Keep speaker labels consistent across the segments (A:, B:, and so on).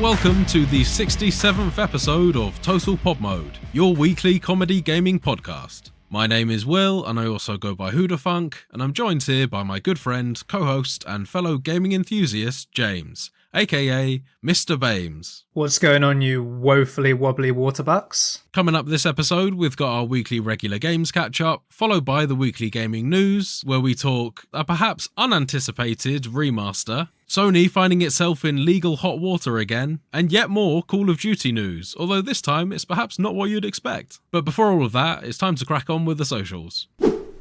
A: and welcome to the 67th episode of Total Pod Mode, your weekly comedy gaming podcast. My name is Will, and I also go by Hoodafunk, and I'm joined here by my good friend, co-host, and fellow gaming enthusiast, James, aka Mr. Bames.
B: What's going on, you woefully wobbly waterbucks?
A: Coming up this episode, we've got our weekly regular games catch-up, followed by the weekly gaming news, where we talk a perhaps unanticipated remaster, Sony finding itself in legal hot water again, and yet more Call of Duty news, although this time it's perhaps not what you'd expect. But before all of that, it's time to crack on with the socials.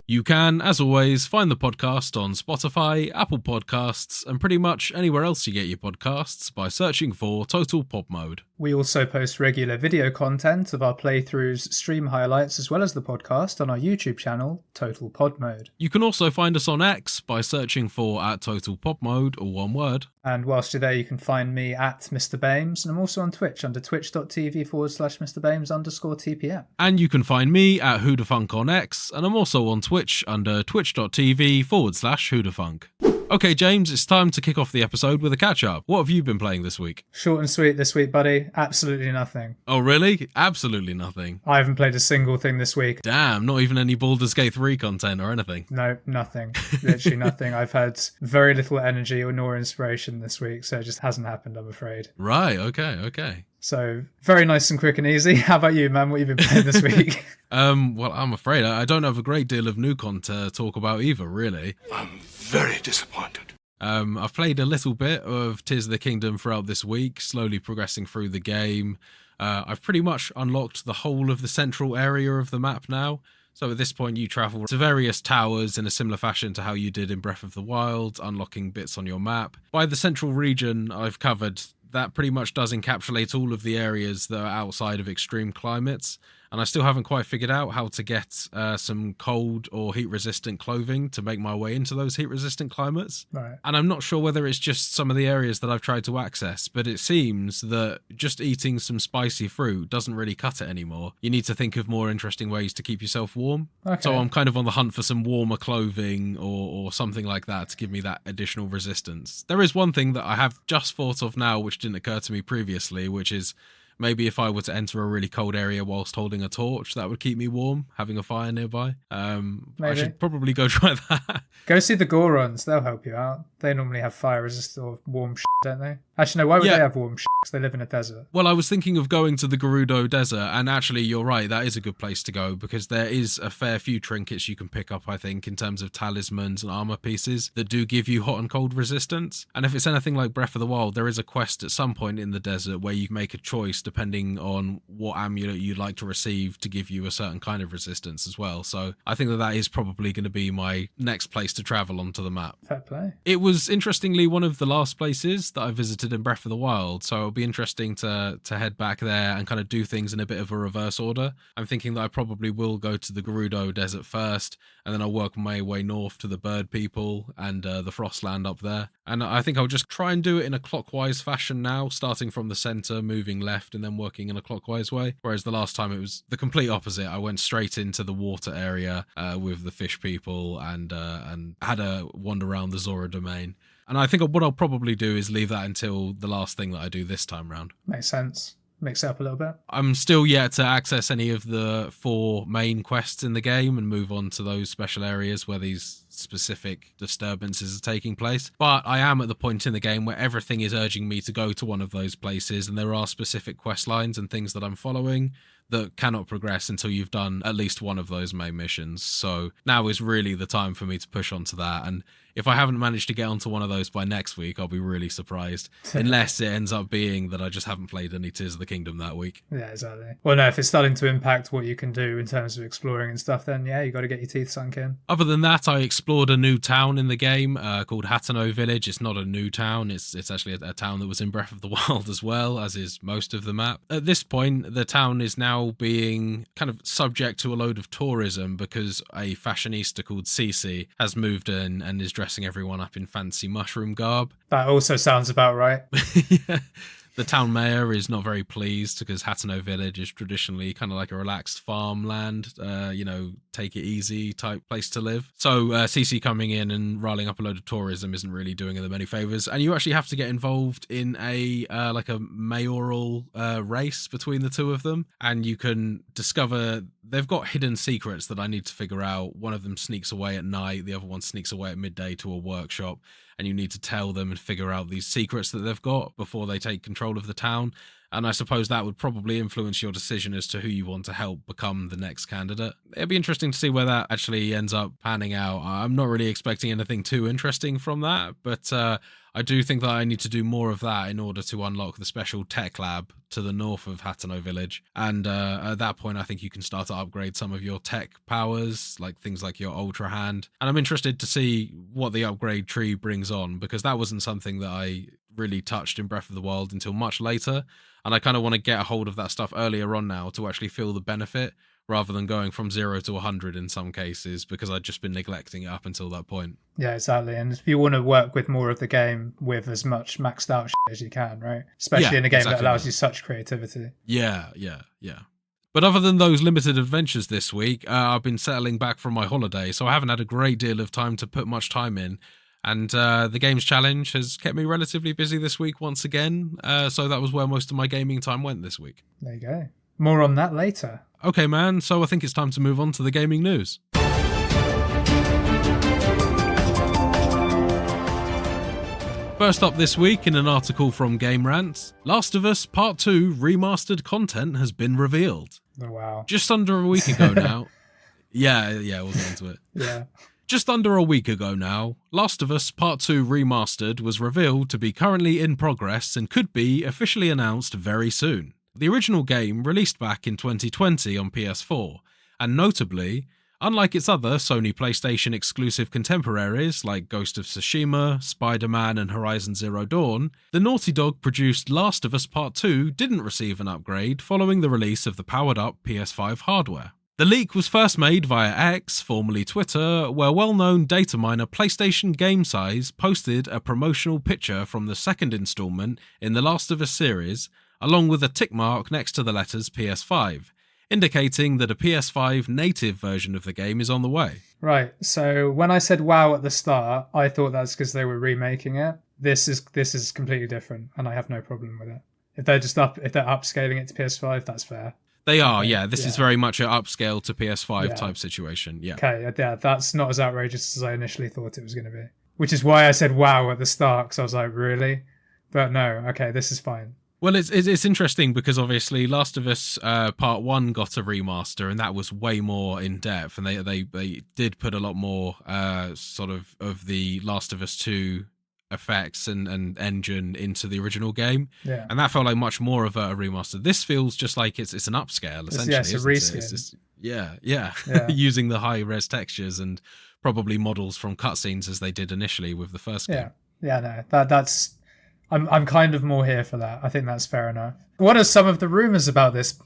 A: You can, as always, find the podcast on Spotify, Apple Podcasts, and pretty much anywhere else you get your podcasts by searching for Total Pod Mode.
B: We also post regular video content of our playthroughs, stream highlights, as well as the podcast on our YouTube channel, Total Pod Mode.
A: You can also find us on X by searching for @TotalPodMode, or one word.
B: And whilst you're there, you can find me at Mr. Bames, and I'm also on Twitch under twitch.tv/MrBames_TPM.
A: And you can find me at Hoodafunk on X, and I'm also on Twitch under twitch.tv/Hoodafunk. Okay, James, it's time to kick off the episode with a catch-up. What have you been playing this week?
B: Short and sweet this week, buddy. Absolutely nothing.
A: Oh, really? Absolutely nothing?
B: I haven't played a single thing this week.
A: Damn, not even any Baldur's Gate 3 content or anything?
B: No, nothing. Literally nothing. I've had very little energy or nor inspiration this week, so it just hasn't happened, I'm afraid.
A: Right, okay.
B: So, very nice and quick and easy. How about you, man? What have you been playing this week?
A: Well, I'm afraid I don't have a great deal of new content to talk about either, really.
C: I'm very disappointed.
A: I've played a little bit of Tears of the Kingdom throughout this week, slowly progressing through the game. I've pretty much unlocked the whole of the central area of the map now. So at this point, you travel to various towers in a similar fashion to how you did in Breath of the Wild, unlocking bits on your map. By the central region I've covered, that pretty much does encapsulate all of the areas that are outside of extreme climates. And I still haven't quite figured out how to get some cold or heat-resistant clothing to make my way into those heat-resistant climates.
B: Right.
A: And I'm not sure whether it's just some of the areas that I've tried to access, but it seems that just eating some spicy fruit doesn't really cut it anymore. You need to think of more interesting ways to keep yourself warm.
B: Okay.
A: So I'm kind of on the hunt for some warmer clothing or something like that to give me that additional resistance. There is one thing that I have just thought of now, which didn't occur to me previously, which is maybe if I were to enter a really cold area whilst holding a torch, that would keep me warm, having a fire nearby. I should probably go try that.
B: Go see the Gorons. They'll help you out. They normally have fire resistant or warm shit, don't they? Actually, no, why would they have warm shit? Because they live in a desert.
A: Well, I was thinking of going to the Gerudo Desert, and actually, you're right, that is a good place to go, because there is a fair few trinkets you can pick up, I think, in terms of talismans and armor pieces that do give you hot and cold resistance. And if it's anything like Breath of the Wild, there is a quest at some point in the desert where you make a choice depending on what amulet you'd like to receive to give you a certain kind of resistance as well. So I think that is probably going to be my next place to travel onto the map.
B: Fair play.
A: It was, interestingly, one of the last places that I visited in Breath of the Wild, so it'll be interesting to head back there and kind of do things in a bit of a reverse order. I'm thinking that I probably will go to the Gerudo Desert first, and then I'll work my way north to the Bird People and the Frostland up there. And I think I'll just try and do it in a clockwise fashion now, starting from the center, moving left, and then working in a clockwise way. Whereas the last time it was the complete opposite. I went straight into the water area with the Fish People and had a wander around the Zora domain. And I think what I'll probably do is leave that until the last thing that I do this time round.
B: Makes sense. Mix it up a little bit.
A: I'm still yet to access any of the 4 main quests in the game and move on to those special areas where these specific disturbances are taking place. But I am at the point in the game where everything is urging me to go to one of those places, and there are specific quest lines and things that I'm following that cannot progress until you've done at least one of those main missions. So now is really the time for me to push onto that. And if I haven't managed to get onto one of those by next week, I'll be really surprised. Unless it ends up being that I just haven't played any Tears of the Kingdom that week.
B: Yeah, exactly. Well, no, if it's starting to impact what you can do in terms of exploring and stuff, then yeah, you got to get your teeth sunk in.
A: Other than that, I explored a new town in the game called Hateno Village. It's not a new town. It's actually a town that was in Breath of the Wild as well, as is most of the map. At this point, the town is now being kind of subject to a load of tourism because a fashionista called Cece has moved in and is dressing everyone up in fancy mushroom garb.
B: That also sounds about right.
A: Yeah. The town mayor is not very pleased because Hateno Village is traditionally kind of like a relaxed farmland, take it easy type place to live. So CC coming in and riling up a load of tourism isn't really doing them any favors. And you actually have to get involved in a mayoral race between the two of them. And you can discover they've got hidden secrets that I need to figure out. One of them sneaks away at night. The other one sneaks away at midday to a workshop. And you need to tell them and figure out these secrets that they've got before they take control of the town. And I suppose that would probably influence your decision as to who you want to help become the next candidate. It'd be interesting to see where that actually ends up panning out. I'm not really expecting anything too interesting from that, but I do think that I need to do more of that in order to unlock the special tech lab to the north of Hateno Village. And at that point, I think you can start to upgrade some of your tech powers, like things like your Ultra Hand. And I'm interested to see what the upgrade tree brings on, because that wasn't something that I really touched in Breath of the Wild until much later. And I kind of want to get a hold of that stuff earlier on now to actually feel the benefit, rather than going from 0 to 100 in some cases, because I'd just been neglecting it up until that point.
B: Yeah, exactly. And if you want to work with more of the game with as much maxed out shit as you can, right? Especially in a game that allows you such creativity.
A: Yeah. But other than those limited adventures this week, I've been settling back from my holiday, so I haven't had a great deal of time to put much time in. And the games challenge has kept me relatively busy this week once again, so that was where most of my gaming time went this week.
B: There you go. More on that later.
A: Okay, man, so I think it's time to move on to the gaming news. First up this week, in an article from Game Rant, Last of Us Part 2 remastered content has been revealed.
B: Oh, wow.
A: Just under a week ago now. Yeah, we'll get into it.
B: Yeah.
A: Just under a week ago now, Last of Us Part 2 Remastered was revealed to be currently in progress and could be officially announced very soon. The original game released back in 2020 on PS4, and notably, unlike its other Sony PlayStation exclusive contemporaries like Ghost of Tsushima, Spider-Man and Horizon Zero Dawn, the Naughty Dog produced Last of Us Part 2 didn't receive an upgrade following the release of the powered-up PS5 hardware. The leak was first made via X, formerly Twitter, where well-known data miner PlayStation Game Size posted a promotional picture from the second installment in the Last of Us series, along with a tick mark next to the letters PS5, indicating that a PS5 native version of the game is on the way.
B: Right, so when I said wow at the start, I thought that's because they were remaking it. This is completely different, and I have no problem with it. If they're upscaling it to PS5, that's fair.
A: They are, yeah. This is very much an upscale to PS5 type situation, yeah.
B: Okay, yeah, that's not as outrageous as I initially thought it was going to be. Which is why I said wow at the start, because I was like, really? But no, okay, this is fine.
A: Well, it's interesting because obviously Last of Us Part 1 got a remaster, and that was way more in depth, and they did put a lot more sort of the Last of Us 2 effects and engine into the original game, and that felt like much more of a remaster. This feels just like it's an upscale essentially.
B: It's a reskin.
A: It's just, yeah. Using the high res textures and probably models from cutscenes as they did initially with the first game.
B: No, that's I'm kind of more here for that. I think that's fair enough. What are some of the rumors about this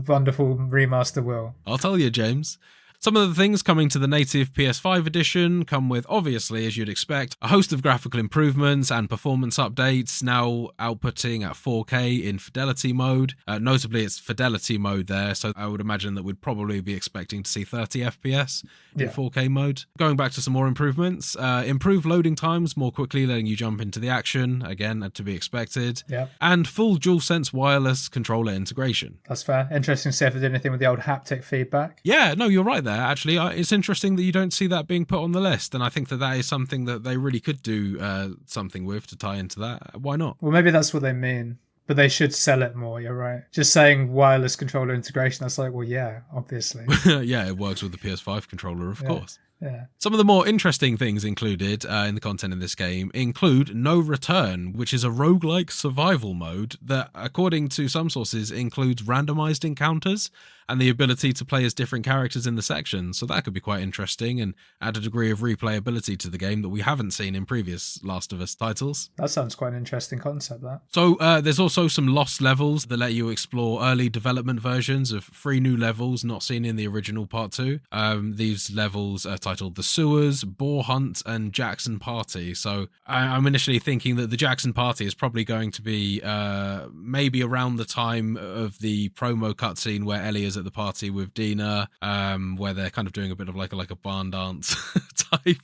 B: wonderful remaster, Will?
A: I'll tell you, James. Some of the things coming to the native PS5 edition come with, obviously, as you'd expect, a host of graphical improvements and performance updates, now outputting at 4K in fidelity mode. Notably, it's fidelity mode there, so I would imagine that we'd probably be expecting to see 30 FPS in 4K mode. Going back to some more improvements, improved loading times, more quickly letting you jump into the action, again, to be expected. And full DualSense wireless controller integration.
B: That's fair. Interesting to see if they did anything with the old haptic feedback.
A: Yeah, no, you're right there. Actually, it's interesting that you don't see that being put on the list, and I think that is something that they really could do something with to tie into that. Why not?
B: Well, maybe that's what they mean, but they should sell it more. You're right. Just saying wireless controller integration, that's like, well, yeah, obviously.
A: Yeah, it works with the PS5 controller, of course.
B: Yeah.
A: Some of the more interesting things included in the content in this game include No Return, which is a roguelike survival mode that, according to some sources, includes randomized encounters and the ability to play as different characters in the section. So that could be quite interesting and add a degree of replayability to the game that we haven't seen in previous Last of Us titles.
B: That sounds quite an interesting concept, that.
A: So there's also some lost levels that let you explore early development versions of 3 new levels not seen in the original Part 2. These levels are titled The Sewers, Boar Hunt, and Jackson Party. So I'm initially thinking that the Jackson Party is probably going to be maybe around the time of the promo cutscene where Ellie is at the party with Dina, where they're kind of doing a bit of like a barn dance type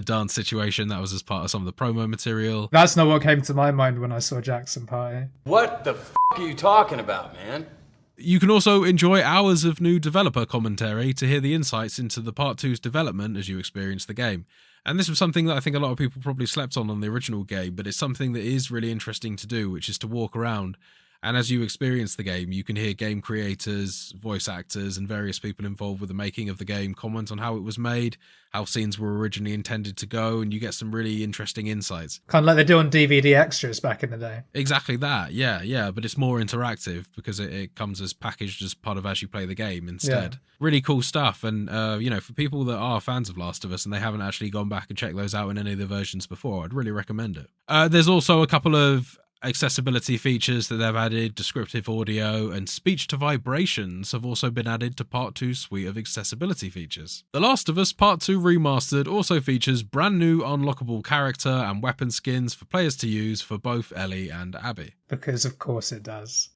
A: dance situation. That was as part of some of the promo material.
B: That's not what came to my mind when I saw Jackson Party.
D: What the f*** are you talking about, man?
A: You can also enjoy hours of new developer commentary to hear the insights into the Part 2's development as you experience the game. And this was something that I think a lot of people probably slept on the original game, but it's something that is really interesting to do, which is to walk around. And as you experience the game, you can hear game creators, voice actors, and various people involved with the making of the game comment on how it was made, how scenes were originally intended to go, and you get some really interesting insights.
B: Kind of like they do on DVD extras back in the day.
A: Exactly that, yeah, but it's more interactive because it comes as packaged as part of as you play the game instead. Yeah. Really cool stuff, and for people that are fans of Last of Us and they haven't actually gone back and checked those out in any of the versions before, I'd really recommend it. There's also a couple of accessibility features that they've added. Descriptive audio and speech to vibrations have also been added to Part 2's suite of accessibility features. The Last of Us Part 2 Remastered also features brand new unlockable character and weapon skins for players to use for both Ellie and Abby.
B: Because of course it does.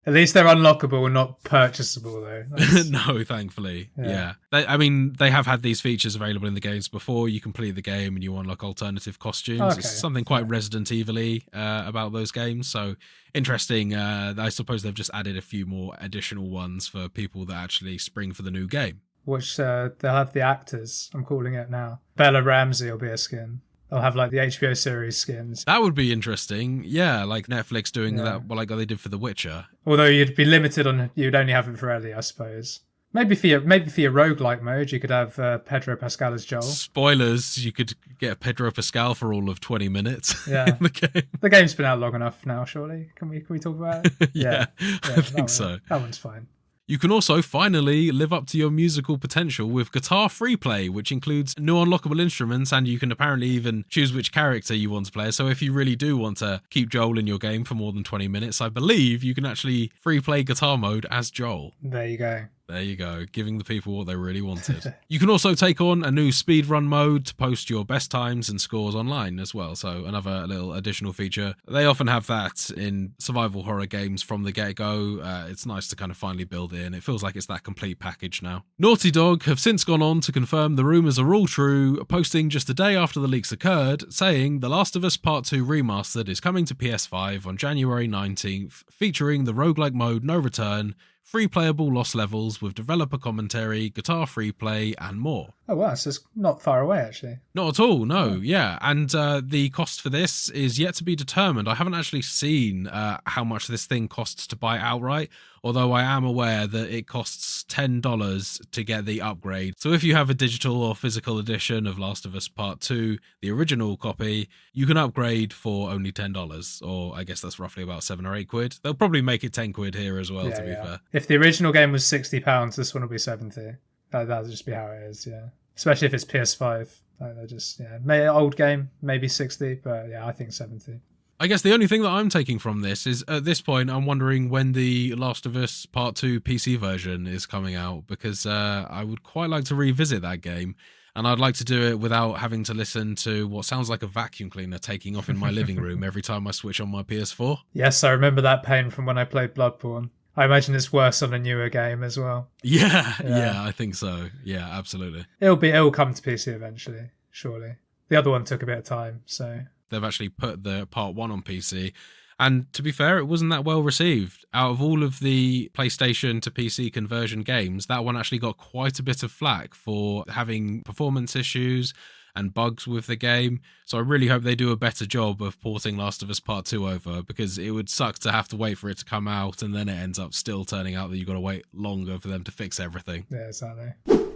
B: At least they're unlockable, not purchasable, though.
A: No, thankfully. Yeah. They have had these features available in the games before. You complete the game and you unlock alternative costumes. Okay. It's something quite Resident Evil-y about those games. So interesting. I suppose they've just added a few more additional ones for people that actually spring for the new game.
B: Which they'll have the actors, I'm calling it now. Bella Ramsey will be a skin. They'll have like the HBO series skins.
A: That would be interesting. Yeah, like Netflix doing that, like they did for The Witcher.
B: Although you'd be limited on, you'd only have it for Ellie, I suppose. Maybe for your roguelike mode, you could have Pedro Pascal as Joel.
A: Spoilers, you could get Pedro Pascal for all of 20 minutes in the game.
B: The game's been out long enough now, surely. Can we talk about it?
A: Yeah, I think so.
B: That one's fine.
A: You can also finally live up to your musical potential with Guitar Free Play, which includes new unlockable instruments, and you can apparently even choose which character you want to play. So if you really do want to keep Joel in your game for more than 20 minutes, I believe you can actually free play guitar mode as Joel.
B: There you go.
A: There you go, giving the people what they really wanted. You can also take on a new speedrun mode to post your best times and scores online as well, so another little additional feature. They often have that in survival horror games from the get-go. It's nice to kind of finally build it in. It feels like it's that complete package now. Naughty Dog have since gone on to confirm the rumours are all true, posting just a day after the leaks occurred, saying The Last of Us Part 2 Remastered is coming to PS5 on January 19th, featuring the roguelike mode No Return, free playable lost levels with developer commentary, guitar free play, and more.
B: Oh wow, so it's not far away actually.
A: Not at all, no, yeah. And the cost for this is yet to be determined. I haven't actually seen how much this thing costs to buy outright, although I am aware that it costs $10 to get the upgrade. So if you have a digital or physical edition of Last of Us Part 2, the original copy, you can upgrade for only $10, or I guess that's roughly about 7 or 8 quid. They'll probably make it 10 quid here as well, to be fair.
B: If the original game was £60, this one will be 70. That'll just be how it is, yeah. Especially if it's PS5. They're just, old game, maybe 60, but yeah, I think 70.
A: I guess the only thing that I'm taking from this is, at this point, I'm wondering when the Last of Us Part 2 PC version is coming out, because I would quite like to revisit that game, and I'd like to do it without having to listen to what sounds like a vacuum cleaner taking off in my living room every time I switch on my PS4.
B: Yes, I remember that pain from when I played Bloodborne. I imagine it's worse on a newer game as well.
A: Yeah, I think so. Yeah, absolutely.
B: It'll come to PC eventually, surely. The other one took a bit of time, so...
A: They've actually put the Part 1 on PC, and to be fair, it wasn't that well received. Out of all of the PlayStation to PC conversion games, that one actually got quite a bit of flack for having performance issues and bugs with the game. So I really hope they do a better job of porting Last of Us Part 2 over, because it would suck to have to wait for it to come out and then it ends up still turning out that you've got to wait longer for them to fix everything.
B: Yeah, exactly.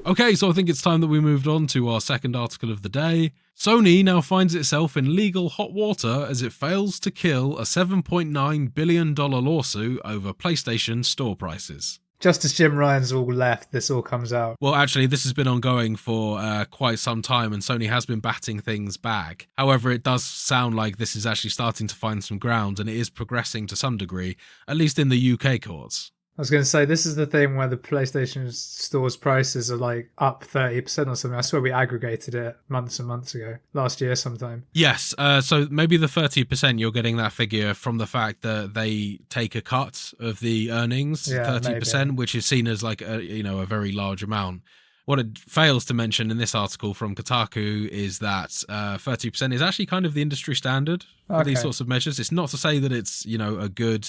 A: Okay, so I think it's time that we moved on to our second article of the day. Sony now finds itself in legal hot water as it fails to kill a $7.9 billion lawsuit over PlayStation store prices.
B: Just as Jim Ryan's all left, this all comes out.
A: Well, actually, this has been ongoing for quite some time, and Sony has been batting things back. However, it does sound like this is actually starting to find some ground, and it is progressing to some degree, at least in the UK courts.
B: I was going to say, this is the thing where the PlayStation Store's prices are like up 30% or something. I swear we aggregated it months and months ago, last year sometime.
A: Yes, so maybe the 30%, you're getting that figure from the fact that they take a cut of the earnings, 30%,
B: maybe.
A: which is seen as like a very large amount. What it fails to mention in this article from Kotaku is that 30% is actually kind of the industry standard for these sorts of measures. It's not to say that it's a good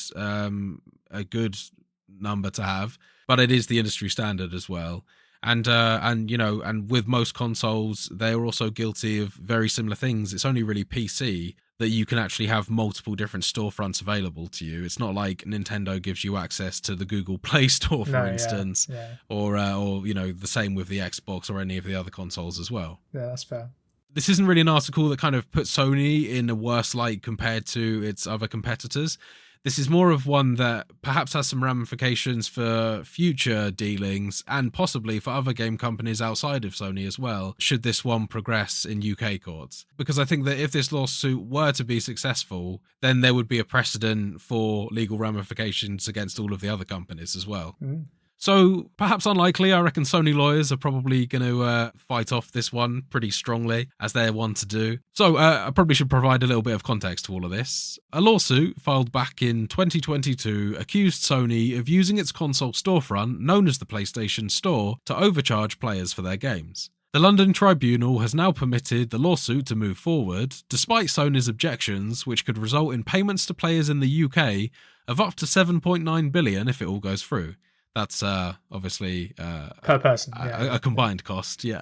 A: number to have, but it is the industry standard as well. And with most consoles, they are also guilty of very similar things. It's only really PC that you can actually have multiple different storefronts available to you. It's not like Nintendo gives you access to the Google Play Store, for instance, or the same with the Xbox or any of the other consoles as well.
B: Yeah, that's fair.
A: This isn't really an article that kind of puts Sony in a worse light compared to its other competitors. This is more of one that perhaps has some ramifications for future dealings and possibly for other game companies outside of Sony as well, should this one progress in UK courts. Because I think that if this lawsuit were to be successful, then there would be a precedent for legal ramifications against all of the other companies as well.
B: Mm.
A: So perhaps unlikely, I reckon Sony lawyers are probably going to fight off this one pretty strongly, as they're one to do. So I probably should provide a little bit of context to all of this. A lawsuit filed back in 2022 accused Sony of using its console storefront, known as the PlayStation Store, to overcharge players for their games. The London Tribunal has now permitted the lawsuit to move forward, despite Sony's objections, which could result in payments to players in the UK of up to $7.9 billion if it all goes through. That's obviously
B: per person,
A: a combined cost, yeah.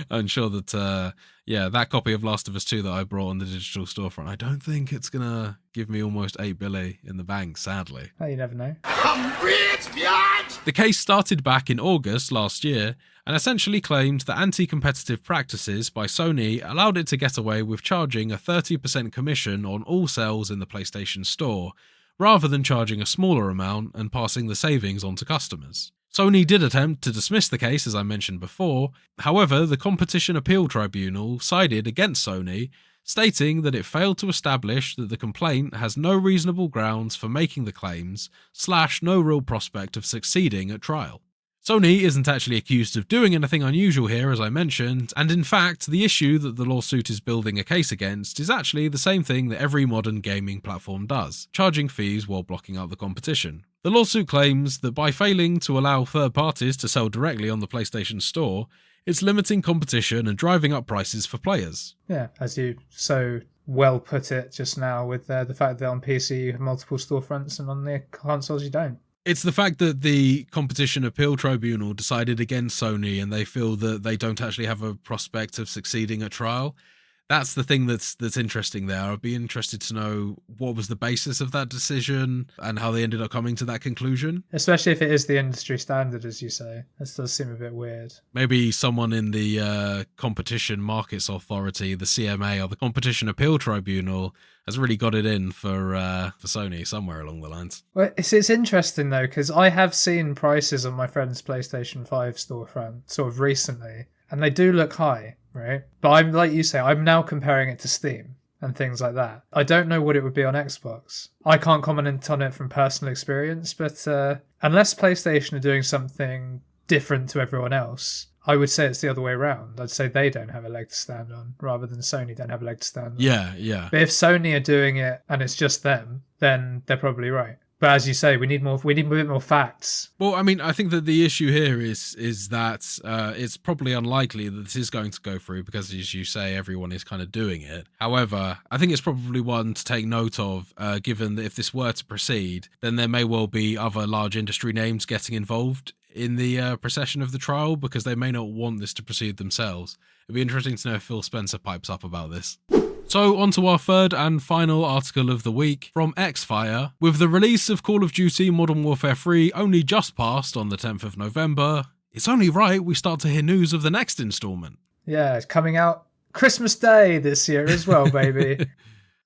A: I'm sure that that copy of Last of Us 2 that I brought on the digital storefront, I don't think it's gonna give me almost $8 billion in the bank, sadly.
B: Oh, you never know.
C: I'm rich, bitch!
A: The case started back in August last year and essentially claimed that anti-competitive practices by Sony allowed it to get away with charging a 30% commission on all sales in the PlayStation Store, rather than charging a smaller amount and passing the savings on to customers. Sony did attempt to dismiss the case, as I mentioned before. However, the Competition Appeal Tribunal sided against Sony, stating that it failed to establish that the complaint has no reasonable grounds for making the claims, / no real prospect of succeeding at trial. Sony isn't actually accused of doing anything unusual here, as I mentioned, and in fact, the issue that the lawsuit is building a case against is actually the same thing that every modern gaming platform does, charging fees while blocking out the competition. The lawsuit claims that by failing to allow third parties to sell directly on the PlayStation Store, it's limiting competition and driving up prices for players.
B: Yeah, as you so well put it just now, with the fact that on PC you have multiple storefronts and on the consoles you don't.
A: It's the fact that the Competition Appeal Tribunal decided against Sony and they feel that they don't actually have a prospect of succeeding at trial. That's the thing that's interesting there. I'd be interested to know what was the basis of that decision and how they ended up coming to that conclusion.
B: Especially if it is the industry standard, as you say. This does seem a bit weird.
A: Maybe someone in the Competition Markets Authority, the CMA, or the Competition Appeal Tribunal has really got it in for Sony somewhere along the lines.
B: Well, it's interesting, though, because I have seen prices on my friend's PlayStation 5 storefront sort of recently, and they do look high. Right, but I'm like you say, I'm now comparing it to Steam and things like that. I don't know what it would be on Xbox. I can't comment on it from personal experience, but unless PlayStation are doing something different to everyone else, I would say it's the other way around. I'd say they don't have a leg to stand on, rather than Sony don't have a leg to stand on.
A: Yeah.
B: But if Sony are doing it and it's just them, then they're probably right. But as you say, we need a bit more facts.
A: Well, I mean, I think that the issue here is that it's probably unlikely that this is going to go through because, as you say, everyone is kind of doing it. However, I think it's probably one to take note of, given that if this were to proceed, then there may well be other large industry names getting involved in the procession of the trial because they may not want this to proceed themselves. It'd be interesting to know if Phil Spencer pipes up about this. So on to our third and final article of the week from Xfire. With the release of Call of Duty Modern Warfare 3 only just passed on the 10th of November, it's only right we start to hear news of the next instalment.
B: Yeah, it's coming out Christmas Day this year as well, baby.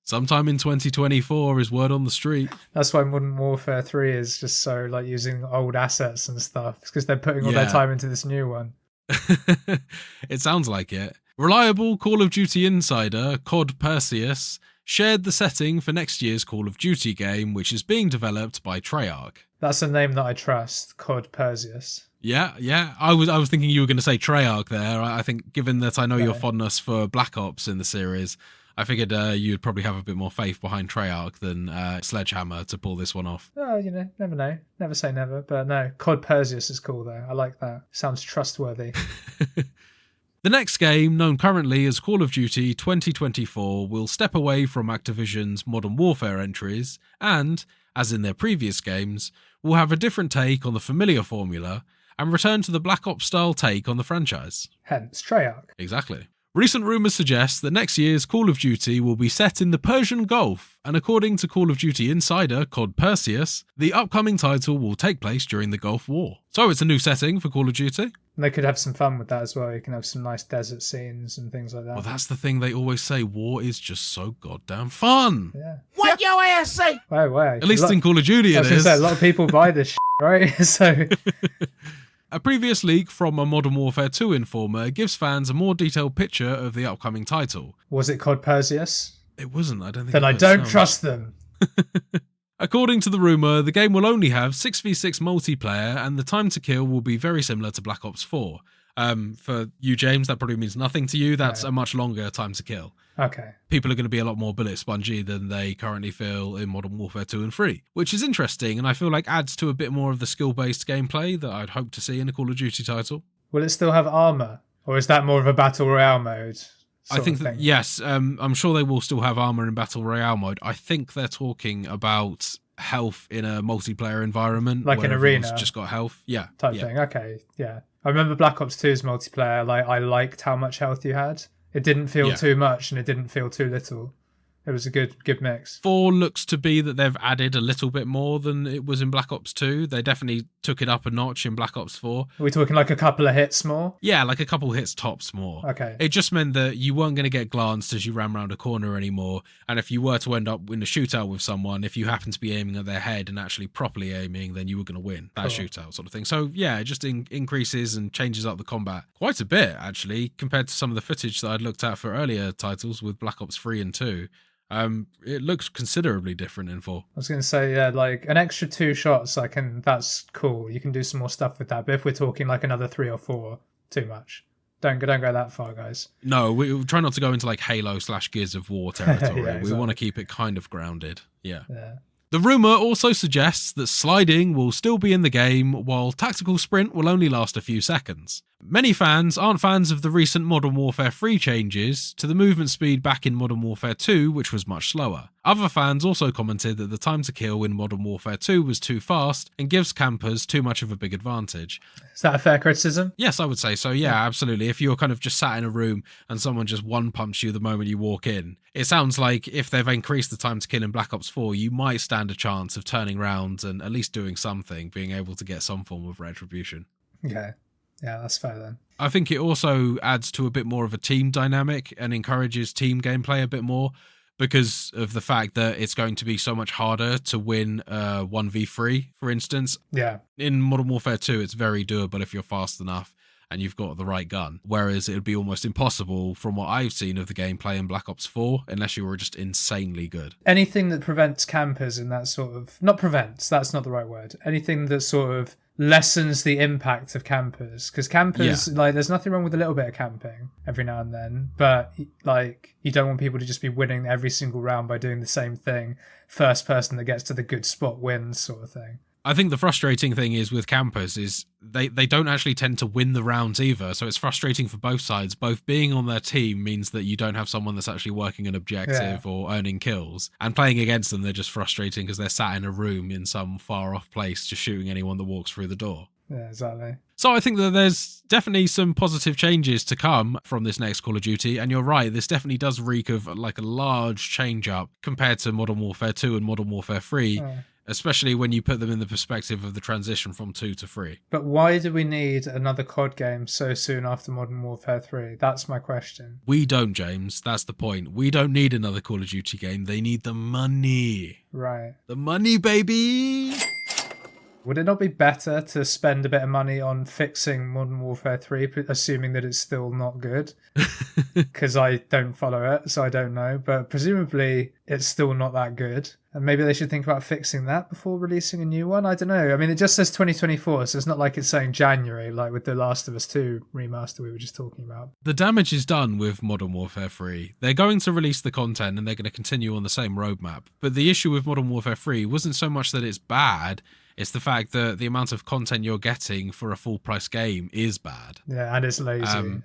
A: Sometime in 2024 is word on the street.
B: That's why Modern Warfare 3 is just so like using old assets and stuff. It's because they're putting all their time into this new one.
A: It sounds like it. Reliable Call of Duty insider Cod Perseus shared the setting for next year's Call of Duty game, which is being developed by Treyarch.
B: That's a name that I trust. COD Perseus.
A: Yeah. I was thinking you were going to say Treyarch there. I think given that I know your fondness for Black Ops in the series, I figured you'd probably have a bit more faith behind Treyarch than Sledgehammer to pull this one off.
B: Oh, never know. Never say never. But no, COD Perseus is cool though. I like that. Sounds trustworthy.
A: The next game, known currently as Call of Duty 2024, will step away from Activision's Modern Warfare entries and, as in their previous games, will have a different take on the familiar formula and return to the Black Ops style take on the franchise.
B: Hence, Treyarch.
A: Exactly. Recent rumours suggest that next year's Call of Duty will be set in the Persian Gulf, and according to Call of Duty insider COD Perseus, the upcoming title will take place during the Gulf War. So it's a new setting for Call of Duty.
B: And they could have some fun with that as well. You can have some nice desert scenes and things like that.
A: Well, that's the thing they always say, war is just so goddamn fun.
B: Yeah.
C: What your ass say?
B: Wow.
A: At least in Call of Duty it is.
B: A lot of people buy this shit, right? So...
A: A previous leak from a Modern Warfare 2 informer gives fans a more detailed picture of the upcoming title.
B: Was it COD Perseus?
A: It wasn't, I don't think.
B: Then I don't trust them.
A: According to the rumour, the game will only have 6v6 multiplayer and the time to kill will be very similar to Black Ops 4. For you, James, that probably means nothing to you. That's a much longer time to kill.
B: Okay.
A: People are going to be a lot more bullet spongy than they currently feel in Modern Warfare 2 and 3, which is interesting and I feel like adds to a bit more of the skill-based gameplay that I'd hope to see in a Call of Duty title.
B: Will it still have armour? Or is that more of a Battle Royale mode?
A: I think that, yes, I'm sure they will still have armour in Battle Royale mode. I think they're talking about health in a multiplayer environment.
B: Like an arena?
A: Just got health. Yeah.
B: Type thing. Okay, yeah. I remember Black Ops 2's multiplayer, I liked how much health you had. It didn't feel too much and it didn't feel too little. It was a good mix.
A: 4 looks to be that they've added a little bit more than it was in Black Ops 2. They definitely took it up a notch in Black Ops 4.
B: Are we talking like a couple of hits more?
A: Yeah, like a couple hits tops more.
B: Okay.
A: It just meant that you weren't going to get glanced as you ran around a corner anymore. And if you were to end up in a shootout with someone, if you happened to be aiming at their head and actually properly aiming, then you were going to win that shootout sort of thing. So yeah, it just increases and changes up the combat quite a bit, actually, compared to some of the footage that I'd looked at for earlier titles with Black Ops 3 and 2. It looks considerably different in 4.
B: I was going to say, yeah, like an extra 2 shots, that's cool. You can do some more stuff with that. But if we're talking like another 3 or 4, too much. Don't go that far, guys.
A: No, we try not to go into like Halo/Gears of War territory.
B: Exactly.
A: We want to keep it kind of grounded. Yeah.
B: Yeah.
A: The rumour also suggests that sliding will still be in the game, while tactical sprint will only last a few seconds. Many fans aren't fans of the recent Modern Warfare 3 changes to the movement speed back in Modern Warfare 2, which was much slower. Other fans also commented that the time to kill in Modern Warfare 2 was too fast and gives campers too much of a big advantage.
B: Is that a fair criticism?
A: Yes, I would say so. Yeah, absolutely. If you're kind of just sat in a room and someone just one-pumps you the moment you walk in, it sounds like if they've increased the time to kill in Black Ops 4, you might stand a chance of turning around and at least doing something, being able to get some form of retribution.
B: Okay. Yeah, that's fair then.
A: I think it also adds to a bit more of a team dynamic and encourages team gameplay a bit more because of the fact that it's going to be so much harder to win 1v3, for instance.
B: Yeah.
A: In Modern Warfare 2, it's very doable if you're fast enough and you've got the right gun. Whereas it would be almost impossible from what I've seen of the gameplay in Black Ops 4, unless you were just insanely good.
B: Anything that prevents campers in that sort of... Not prevents, that's not the right word. Anything that sort of lessens the impact of campers. Because campers, there's nothing wrong with a little bit of camping every now and then. But, you don't want people to just be winning every single round by doing the same thing. First person that gets to the good spot wins sort of thing.
A: I think the frustrating thing is with campers is they don't actually tend to win the rounds either. So it's frustrating for both sides. Both being on their team means that you don't have someone that's actually working an objective or earning kills. And playing against them, they're just frustrating because they're sat in a room in some far off place just shooting anyone that walks through the door.
B: Yeah, exactly.
A: So I think that there's definitely some positive changes to come from this next Call of Duty. And you're right, this definitely does reek of like a large change up compared to Modern Warfare 2 and Modern Warfare 3. Especially when you put them in the perspective of the transition from 2 to 3.
B: But why do we need another COD game so soon after Modern Warfare 3? That's my question.
A: We don't, James. That's the point. We don't need another Call of Duty game. They need the money.
B: Right.
A: The money, baby!
B: Would it not be better to spend a bit of money on fixing Modern Warfare 3, assuming that it's still not good? Because I don't follow it, so I don't know. But presumably it's still not that good. And maybe they should think about fixing that before releasing a new one. I don't know. I mean, it just says 2024, so it's not like it's saying January, like with the Last of Us 2 remaster we were just talking about.
A: The damage is done with Modern Warfare 3. They're going to release the content and they're going to continue on the same roadmap. But the issue with Modern Warfare 3 wasn't so much that it's bad, it's the fact that the amount of content you're getting for a full price game is bad.
B: Yeah, and it's lazy.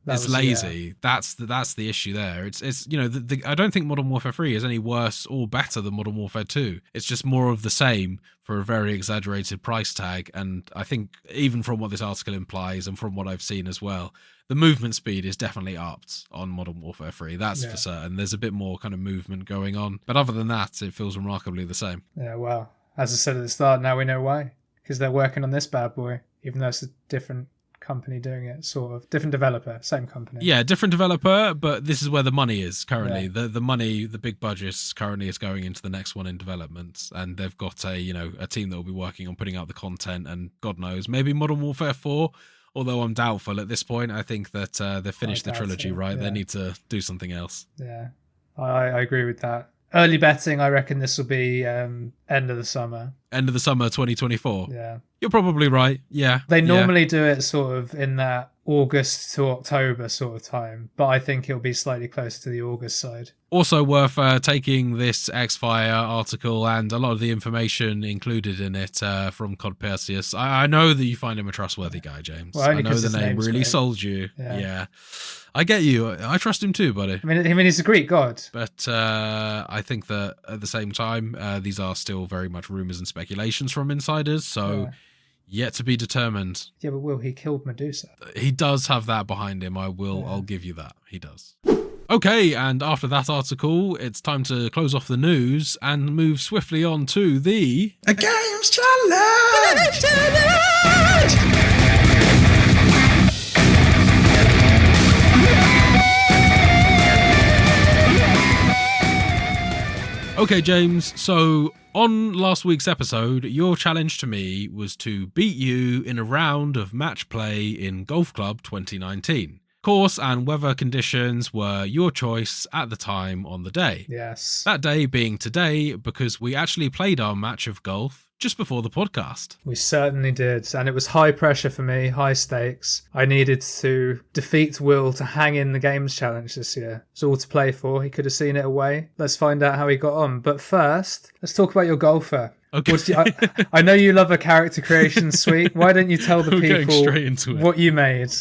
A: It's lazy. Yeah. That's the issue there. It's you know, I don't think Modern Warfare 3 is any worse or better than Modern Warfare 2. It's just more of the same for a very exaggerated price tag. And I think even from what this article implies and from what I've seen as well, the movement speed is definitely upped on Modern Warfare 3. That's for certain. There's a bit more kind of movement going on. But other than that, it feels remarkably the same.
B: Yeah, well, as I said at the start, now we know why. Because they're working on this bad boy, even though it's a different company doing it, sort of different developer, same company.
A: Yeah, different developer, but this is where the money is currently. The money, the big budgets currently is going into the next one in development, and they've got a team that will be working on putting out the content, and God knows, maybe Modern Warfare 4. Although I'm doubtful at this point. I think that they've finished the trilogy, right? Yeah. They need to do something else.
B: Yeah, I agree with that. Early betting, I reckon this will be end of the summer.
A: End of the summer 2024?
B: Yeah.
A: You're probably right, yeah.
B: They normally do it sort of in that August to October sort of time, but I think it'll be slightly closer to the August side.
A: Also worth taking this Xfire article and a lot of the information included in it from Cod Perseus. I know that you find him a trustworthy guy, James.
B: Well,
A: I know the name really great. Sold you. Yeah. I get you. I trust him too, buddy.
B: I mean, he's a Greek god.
A: But I think that at the same time, these are still very much rumours and speculations from insiders, so yet to be determined.
B: Yeah, but Will, he killed Medusa.
A: He does have that behind him. I'll give you that. He does. Okay, and after that article, it's time to close off the news and move swiftly on to the...
C: A Games Challenge!
A: Okay, James, so on last week's episode, your challenge to me was to beat you in a round of match play in Golf Club 2019. Course and weather conditions were your choice at the time on the day.
B: Yes.
A: That day being today, because we actually played our match of golf just before the podcast.
B: We certainly did, and it was high pressure for me, high stakes. I needed to defeat Will to hang in the Games Challenge this year. It's all to play for. He could have seen it away. Let's find out how he got on. But first, let's talk about your golfer.
A: Okay.
B: I know you love a character creation suite. Why don't you tell the people what you made?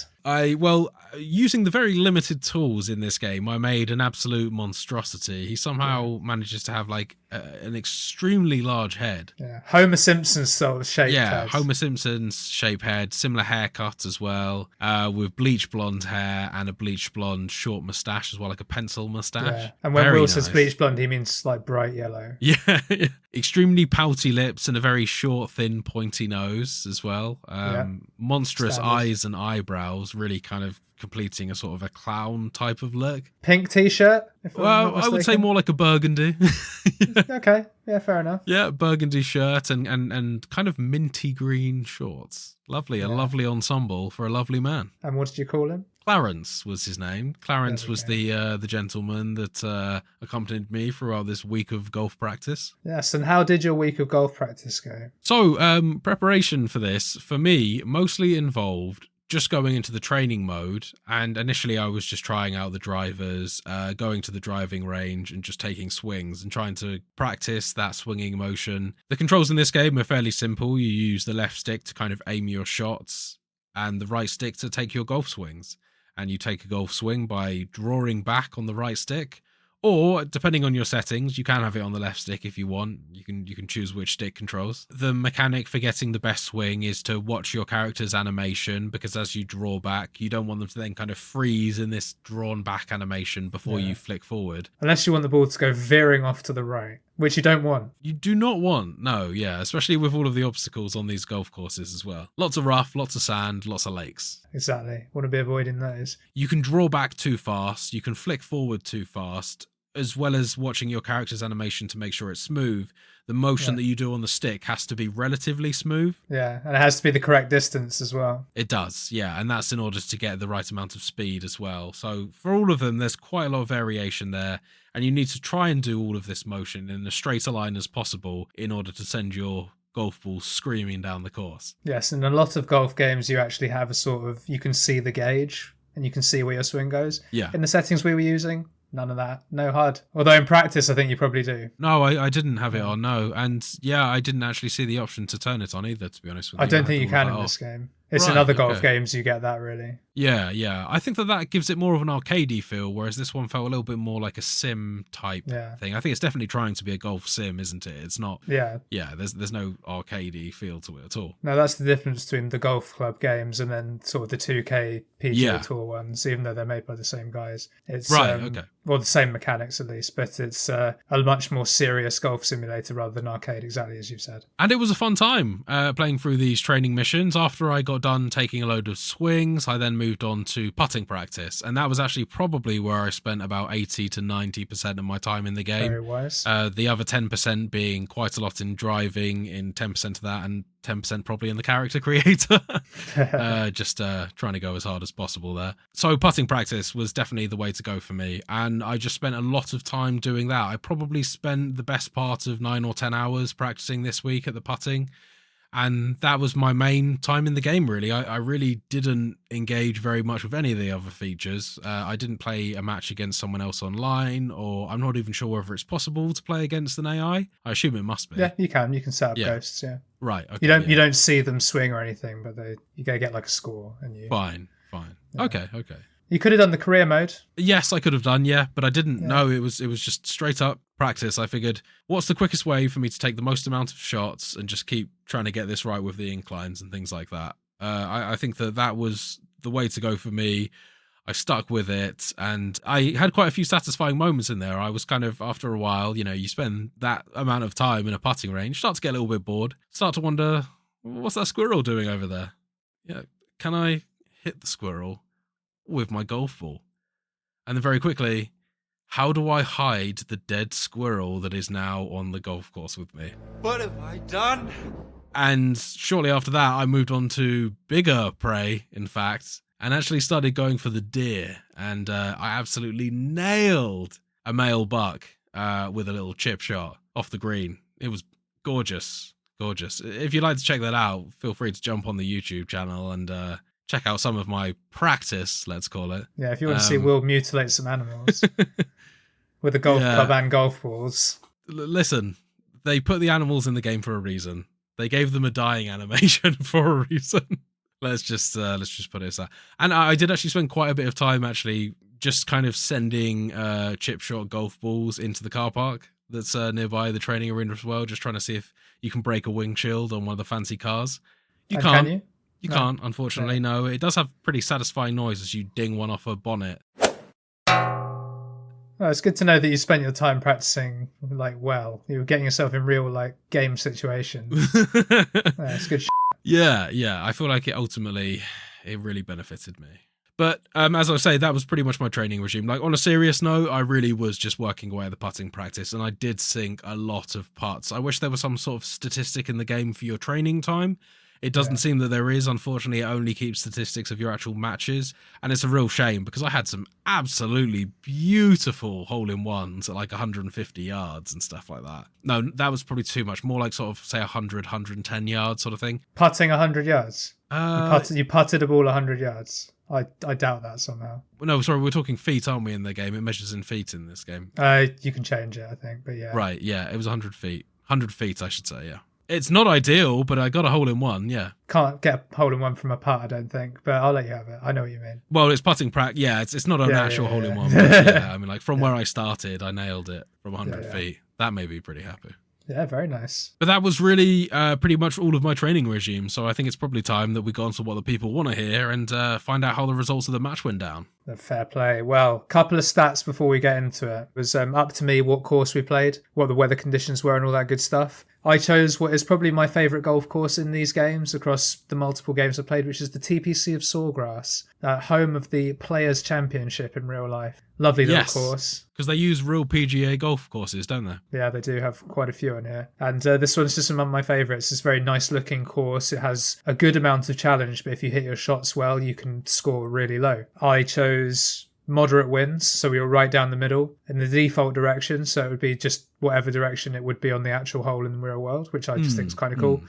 A: Using the very limited tools in this game, I made an absolute monstrosity. He somehow manages to have like an extremely large head.
B: Yeah, Homer Simpson sort of shaped head.
A: Yeah, Homer Simpson's shape head, similar haircut as well, with bleach blonde hair and a bleach blonde short moustache as well, like a pencil moustache. Yeah.
B: And when Will says bleach blonde, he means like bright yellow.
A: Yeah, extremely pouty lips and a very short, thin, pointy nose as well. Monstrous eyes and eyebrows, really kind of completing a sort of a clown type of look.
B: Pink t-shirt?
A: Well, I would say more like a burgundy.
B: Okay, yeah, fair enough.
A: Yeah, burgundy shirt and kind of minty green shorts. Lovely, a lovely ensemble for a lovely man.
B: And what did you call him?
A: Clarence was his name. Clarence was the gentleman that accompanied me throughout this week of golf practice.
B: Yes, and how did your week of golf practice go?
A: So, preparation for this, for me, mostly involved just going into the training mode, and initially I was just trying out the drivers, going to the driving range and just taking swings and trying to practice that swinging motion. The controls in this game are fairly simple. You use the left stick to kind of aim your shots and the right stick to take your golf swings. And you take a golf swing by drawing back on the right stick, or depending on your settings, you can have it on the left stick if you want. You can choose which stick controls. The mechanic for getting the best swing is to watch your character's animation, because as you draw back, you don't want them to then kind of freeze in this drawn back animation before you flick forward. Unless
B: you want the ball to go veering off to the right, which you don't want.
A: You do not want, no, yeah, especially with all of the obstacles on these golf courses as well. Lots of rough, lots of sand, lots of lakes.
B: Exactly. Want to be avoiding those.
A: You can draw back too fast, you can flick forward too fast, as well as watching your character's animation to make sure it's smooth, the motion that you do on the stick has to be relatively smooth.
B: Yeah, and it has to be the correct distance as well.
A: It does, yeah, and that's in order to get the right amount of speed as well. So for all of them, there's quite a lot of variation there, and you need to try and do all of this motion in as straight a line as possible in order to send your golf ball screaming down the course.
B: Yes, and a lot of golf games you actually have a sort of, you can see the gauge and you can see where your swing goes.
A: Yeah.
B: In the settings we were using, none of that. No HUD. Although in practice, I think you probably do.
A: No, I didn't have it on, no. And yeah, I didn't actually see the option to turn it on either, to be honest with you.
B: I don't think you can in this game. It's in other golf games you get that, really.
A: Yeah. I think that gives it more of an arcadey feel, whereas this one felt a little bit more like a sim type thing. I think it's definitely trying to be a golf sim, isn't it? It's not. Yeah, there's no arcadey feel to it at all.
B: No, that's the difference between the golf club games and then sort of the 2K PGA Tour ones, even though they're made by the same guys. It's okay. Well, the same mechanics at least, but it's a much more serious golf simulator rather than arcade, exactly as you've said.
A: And it was a fun time playing through these training missions. After I got done taking a load of swings, I then moved on to putting practice, and that was actually probably where I spent about 80 to 90% of my time in the game.
B: Very wise.
A: The other 10% being quite a lot in driving, in 10% of that, and 10% probably in the character creator. Just trying to go as hard as possible there. So putting practice was definitely the way to go for me, and I just spent a lot of time doing that. I probably spent the best part of 9 or 10 hours practicing this week at the putting, and that was my main time in the game, really. I really didn't engage very much with any of the other features. I didn't play a match against someone else online, or I'm not even sure whether it's possible to play against an AI. I assume it must be.
B: Yeah, you can set up ghosts,
A: Right. Okay,
B: you don't see them swing or anything, but you gotta get like a score and you.
A: Fine. Yeah. Okay.
B: You could have done the career mode.
A: Yes, I could have done, but I didn't know. It was just straight up practice. I figured, what's the quickest way for me to take the most amount of shots and just keep trying to get this right with the inclines and things like that. I think that was the way to go for me. I stuck with it, and I had quite a few satisfying moments in there. I was kind of, after a while, you spend that amount of time in a putting range, start to get a little bit bored, start to wonder, what's that squirrel doing over there? Can I hit the squirrel with my golf ball? And then very quickly, how do I hide the dead squirrel that is now on the golf course with me?
C: What have I done?
A: And shortly after that, I moved on to bigger prey, in fact, and actually started going for the deer. And I absolutely nailed a male buck with a little chip shot off the green. It was gorgeous. If you'd like to check that out, feel free to jump on the YouTube channel and check out some of my practice, let's call it.
B: Yeah, if you want to see Will mutilate some animals with a golf club and golf balls.
A: Listen, they put the animals in the game for a reason. They gave them a dying animation for a reason. Let's just put it as that. And I did actually spend quite a bit of time actually just kind of sending chip shot golf balls into the car park that's nearby the training arena as well, just trying to see if you can break a windshield on one of the fancy cars. You can't.
B: Can you?
A: You can't, unfortunately, no. It does have pretty satisfying noise as you ding one off a bonnet.
B: Well, it's good to know that you spent your time practicing well. You were getting yourself in real game situations. It's good.
A: Yeah. I feel like it really benefited me. But as I say, that was pretty much my training regime. On a serious note, I really was just working away at the putting practice, and I did sink a lot of putts. I wish there was some sort of statistic in the game for your training time. It doesn't seem that there is. Unfortunately, it only keeps statistics of your actual matches. And it's a real shame because I had some absolutely beautiful hole-in-ones at 150 yards and stuff like that. No, that was probably too much. More like sort of, say, 100, 110 yards sort of thing.
B: Putting 100 yards? You putted a ball 100 yards? I doubt that somehow.
A: No, sorry, we're talking feet, aren't we, in the game? It measures in feet in this game.
B: You can change it, I think, but yeah.
A: Right, yeah, it was 100 feet. 100 feet, I should say, yeah. It's not ideal, but I got a hole-in-one, yeah.
B: Can't get a hole-in-one from a putt, I don't think, but I'll let you have it. I know what you mean.
A: Well, it's putting practice. Yeah, it's not an actual hole-in-one. But yeah, I mean, from where I started, I nailed it from 100 feet. That made me pretty happy.
B: Yeah, very nice.
A: But that was really pretty much all of my training regime, so I think it's probably time that we go on to what the people want to hear and find out how the results of the match went down.
B: Fair play. Well, couple of stats before we get into it. It was up to me what course we played, what the weather conditions were and all that good stuff. I chose what is probably my favourite golf course in these games across the multiple games I played, which is the TPC of Sawgrass, home of the Players' Championship in real life. Lovely little course.
A: Because they use real PGA golf courses, don't they?
B: Yeah, they do have quite a few in here. And this one's just among my favourites. It's a very nice looking course. It has a good amount of challenge, but if you hit your shots well, you can score really low. I chose moderate winds, so we were right down the middle in the default direction, so it would be just whatever direction it would be on the actual hole in the real world, which I just think is kind of cool.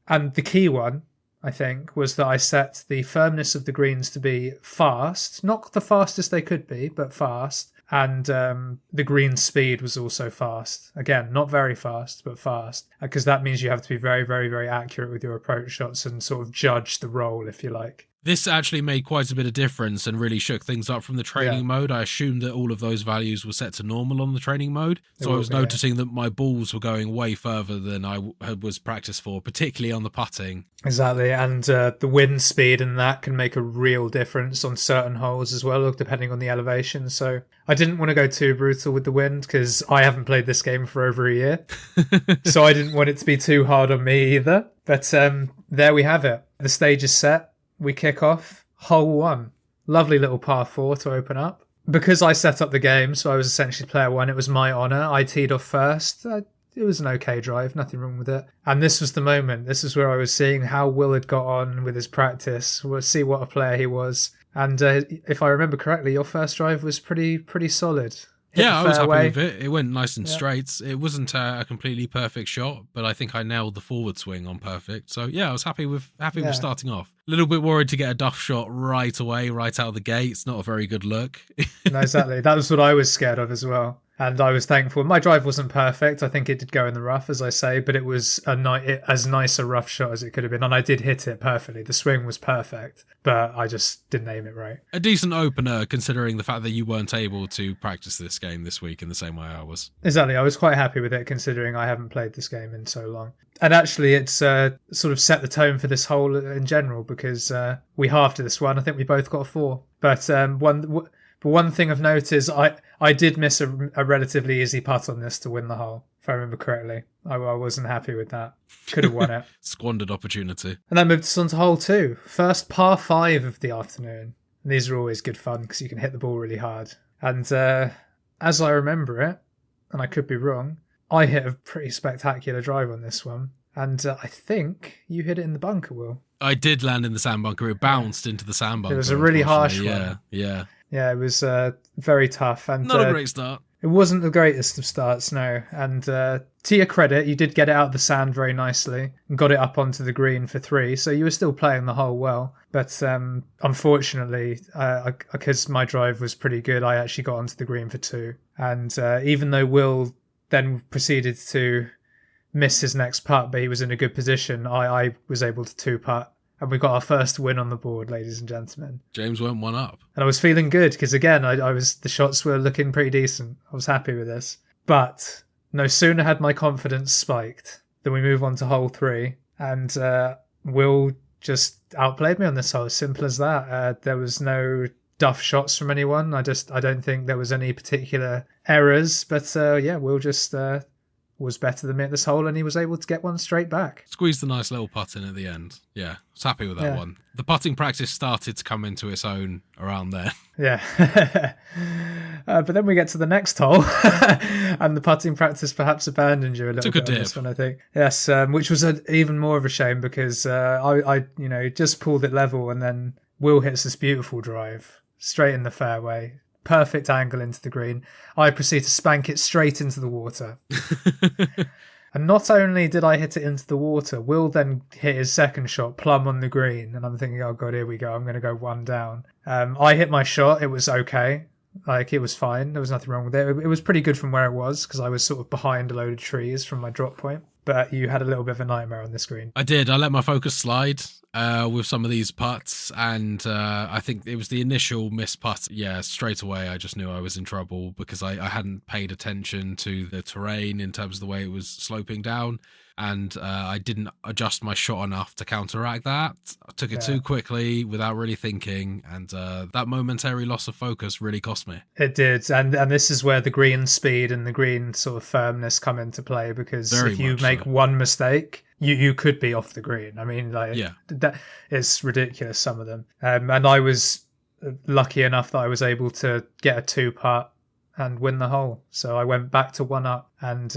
B: And the key one, I think, was that I set the firmness of the greens to be fast, not the fastest they could be, but fast. And the green speed was also fast. Again, not very fast, but fast, because that means you have to be very, very, very accurate with your approach shots and sort of judge the roll, if you like.
A: This actually made quite a bit of difference and really shook things up from the training mode. I assumed that all of those values were set to normal on the training mode. So I was noticing that my balls were going way further than I was practiced for, particularly on the putting.
B: Exactly. And the wind speed and that can make a real difference on certain holes as well, depending on the elevation. So I didn't want to go too brutal with the wind because I haven't played this game for over a year. So I didn't want it to be too hard on me either. But there we have it. The stage is set. We kick off hole 1. Lovely little par 4 to open up. Because I set up the game, so I was essentially player 1, it was my honour. I teed off first. It was an okay drive, nothing wrong with it. And this was the moment. This is where I was seeing how Will had got on with his practice. We'll see what a player he was. And if I remember correctly, your first drive was pretty solid.
A: Yeah, I was happy with it. It went nice and straight. It wasn't a completely perfect shot, but I think I nailed the forward swing on perfect. So yeah, I was happy with starting off. A little bit worried to get a duff shot right away, right out of the gate. It's not a very good look.
B: No, exactly. That was what I was scared of as well. And I was thankful. My drive wasn't perfect. I think it did go in the rough, as I say, but it was as nice a rough shot as it could have been. And I did hit it perfectly. The swing was perfect, but I just didn't aim it right.
A: A decent opener, considering the fact that you weren't able to practice this game this week in the same way I was.
B: Exactly. I was quite happy with it, considering I haven't played this game in so long. And actually, it's sort of set the tone for this hole in general, because we halved this one. I think we both got a 4. But one thing I've noticed, I did miss a relatively easy putt on this to win the hole, if I remember correctly. I wasn't happy with that. Could have won it.
A: Squandered opportunity.
B: And that moved us on to hole 2. First par 5 of the afternoon. And these are always good fun because you can hit the ball really hard. And as I remember it, and I could be wrong, I hit a pretty spectacular drive on this one. And I think you hit it in the bunker, Will.
A: I did land in the sand bunker. It bounced into the sand bunker.
B: It was a really harsh one.
A: Yeah.
B: Yeah, it was very tough. And
A: not a great start.
B: It wasn't the greatest of starts, no. And to your credit, you did get it out of the sand very nicely and got it up onto the green for 3. So you were still playing the hole well. But unfortunately, because my drive was pretty good, I actually got onto the green for 2. And even though Will then proceeded to miss his next putt, but he was in a good position, I was able to 2-putt. And we got our first win on the board, ladies and gentlemen.
A: James went 1 up.
B: And I was feeling good because, again, the shots were looking pretty decent. I was happy with this. But no sooner had my confidence spiked than we move on to hole 3. And Will just outplayed me on this hole. Simple as that. There was no duff shots from anyone. I don't think there was any particular errors. But Will just was better than me at this hole, and he was able to get one straight back.
A: Squeezed a nice little putt in at the end. Yeah, I was happy with that one. The putting practice started to come into its own around there.
B: Yeah. But then we get to the next hole, and the putting practice perhaps abandoned you a little bit on this one, I think. Yes, which was even more of a shame because I just pulled it level, and then Will hits this beautiful drive straight in the fairway. Perfect angle into the green. I proceed to spank it straight into the water. And not only did I hit it into the water, Will then hit his second shot plumb on the green. And I'm thinking, oh God, here we go. I'm going to go 1 down. I hit my shot. It was okay. It was fine. There was nothing wrong with it. It was pretty good from where it was because I was sort of behind a load of trees from my drop point. But you had a little bit of a nightmare on the screen.
A: I did. I let my focus slide. with some of these putts, and I think it was the initial missed putt. Yeah, straight away I just knew I was in trouble because I hadn't paid attention to the terrain in terms of the way it was sloping down, and I didn't adjust my shot enough to counteract that. I took it too quickly without really thinking, and that momentary loss of focus really cost me.
B: It did, and this is where the green speed and the green sort of firmness come into play, because if you make one mistake, you could be off the green. I mean, that it's ridiculous, some of them. And I was lucky enough that I was able to get a 2-putt and win the hole. So I went back to 1 up, and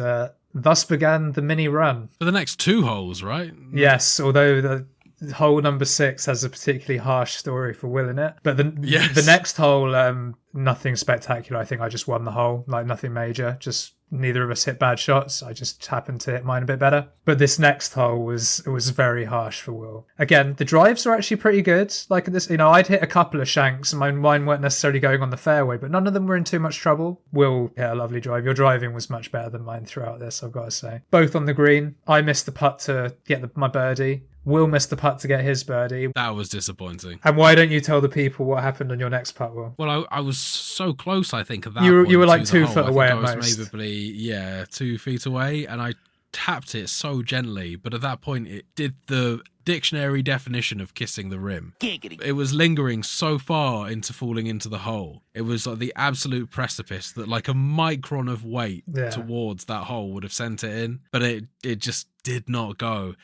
B: thus began the mini run.
A: For the next 2 holes, right?
B: Yes, although the hole number 6 has a particularly harsh story for Will in it. But the next hole, nothing spectacular. I think I just won the hole, like nothing major. Just neither of us hit bad shots. I just happened to hit mine a bit better. But this next hole was very harsh for Will. Again, the drives were actually pretty good. Like this, I'd hit a couple of shanks and mine weren't necessarily going on the fairway, but none of them were in too much trouble. Will hit a lovely drive. Your driving was much better than mine throughout this, I've got to say. Both on the green. I missed the putt to get my birdie. Will missed the putt to get his birdie.
A: That was disappointing.
B: And why don't you tell the people what happened on your next putt, Will?
A: Well, I was so close, I think, at that
B: point.
A: You
B: were like 2 foot away at most.
A: I was maybe, 2 feet away, and I tapped it so gently, but at that point it did the dictionary definition of kissing the rim.
C: Giggity.
A: It was lingering so far into falling into the hole. It was like the absolute precipice that like a micron of weight towards that hole would have sent it in, but it just did not go.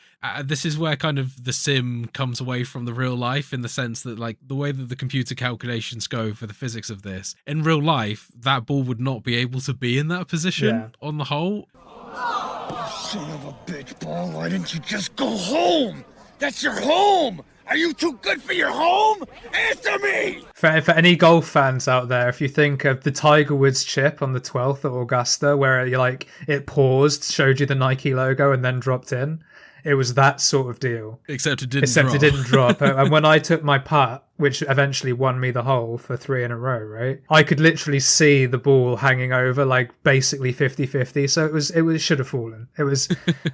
A: This is where kind of the sim comes away from the real life, in the sense that like the way that the computer calculations go for the physics of this, in real life that ball would not be able to be in that position on the hole.
C: Son of a bitch, ball, why didn't you just go home? That's your home! Are you too good for your home? Answer me!
B: For any golf fans out there, if you think of the Tiger Woods chip on the 12th at Augusta, where it paused, showed you the Nike logo, and then dropped in, it was that sort of deal.
A: Except it didn't
B: drop. And when I took my putt, which eventually won me the hole for 3 in a row, right? I could literally see the ball hanging over, like basically 50-50. So it should have fallen. It was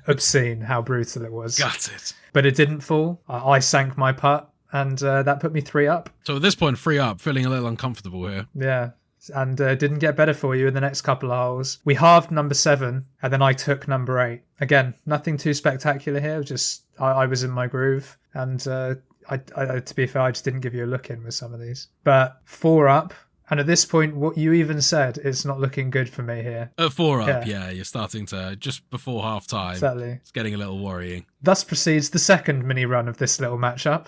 B: obscene how brutal it was.
A: Got it.
B: But it didn't fall. I sank my putt, and that put me 3 up.
A: So at this point, 3 up, feeling a little uncomfortable here.
B: Yeah. And didn't get better for you in the next couple of holes. We halved number 7, and then I took number 8. Again, nothing too spectacular here. Just I was in my groove, and I to be fair, I just didn't give you a look in with some of these. But 4 up, and at this point, what you even said, it's not looking good for me here.
A: At 4 up, you're starting to, just before half time.
B: Exactly.
A: It's getting a little worrying.
B: Thus proceeds the second mini run of this little matchup.